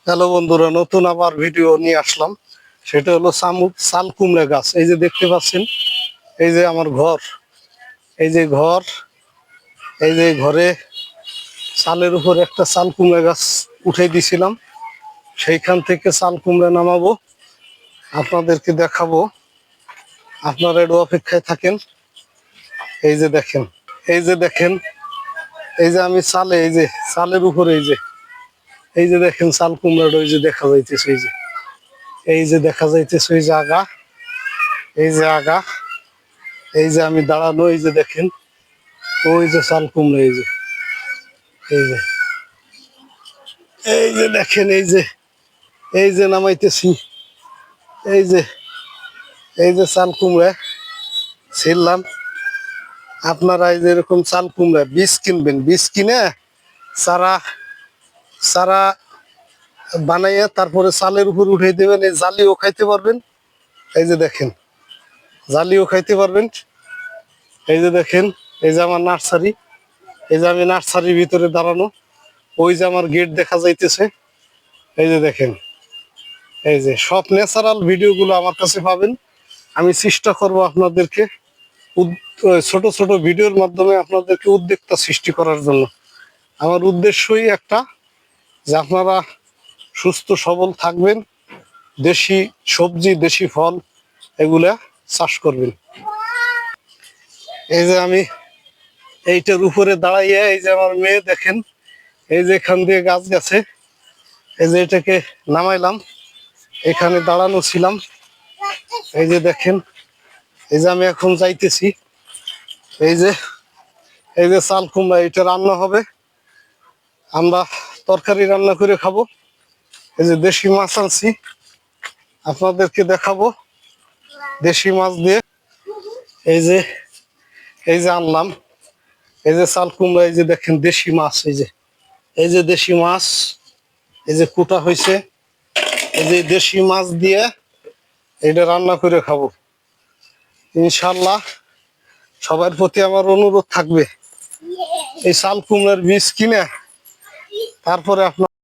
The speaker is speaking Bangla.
হ্যালো বন্ধুরা, নতুন আবার ভিডিও নিয়ে আসলাম। সেটা হলো চাল কুমড়া গাছ। এই যে দেখতে পাচ্ছেন, এই যে আমার ঘর, এই যে ঘর, এই যে ঘরে চালের উপর একটা চাল কুমড়া গাছ উঠাই দিছিলাম। সেইখান থেকে চাল কুমড়া নামাবো, আপনাদেরকে দেখাবো। আপনারা একটু অপেক্ষায় থাকেন। এই যে দেখেন, এই যে দেখেন, এই যে আমি চালে, এই যে চালের উপরে, এই যে দেখেন চাল কুমড়াটা, ওই যে দেখা যাইতেছে, এই যে দেখা যাইতেছে, এই যে আগা, এই যে আগা, এই যে আমি দাঁড়ানো, এই যে দেখেন, ওই যে চাল কুমড়া, এই যে, এই যে, এই যে দেখেন, এই যে নামাইতেছি, এই যে, এই যে চাল কুমড়া ছিললাম। আপনারা এই যে এরকম চাল কুমড়া বীজ কিনবেন, বীজ কিনে চারা চারা বানাইয়া তারপরে চালের উপর উঠাই দেবেন। এই জালিও খাইতে পারবেন। এই যে দেখেন, জালিও খাইতে পারবেন। এই যে দেখেন, এই যে আমার নার্সারি, এই যে আমি নার্সারির ভিতরে দাঁড়ানো, ওই যে আমার গেট দেখা যাইতেছে। এই যে দেখেন, এই যে সব ন্যাচারাল ভিডিওগুলো আমার কাছে পাবেন। আমি চেষ্টা করব আপনাদেরকে ছোট ছোট ভিডিওর মাধ্যমে আপনাদেরকে উদ্যোক্তা সৃষ্টি করার জন্য। আমার উদ্দেশ্যই একটা, যে আপনারা সুস্থ সবল থাকবেন, দেশি সবজি, দেশি ফল এগুলা চাষ করবেন। এই যে আমি এইটার উপরে দাঁড়াইয়া, এই যে আমার মেয়ে দেখেন, এই যে এখান দিয়ে গাছ গেছে, এই যে এটাকে নামাইলাম, এখানে দাঁড়ানো ছিলাম। এই যে দেখেন, এই যে আমি এখন যাইতেছি, এই যে, এই যে চাল কুমড়া, এটা রান্না হবে, আমরা তরকারি রান্না করে খাবো। এই যে দেশি মাছ আনছি, আপনাদেরকে দেখাবো। দেশি মাছ দিয়ে, এই যে, এই যে আনলাম, এই যে চাল কুমড়া, এই যে দেখেন দেশি মাছ, এই যে, এই যে দেশি মাছ, এই যে কুটা হয়েছে, এই যে দেশি মাছ দিয়ে এটা রান্না করে খাবো ইনশাল্লাহ। সবার প্রতি আমার অনুরোধ থাকবে, এই চাল কুমড়ার বীজ কিনে তারপরে আপনার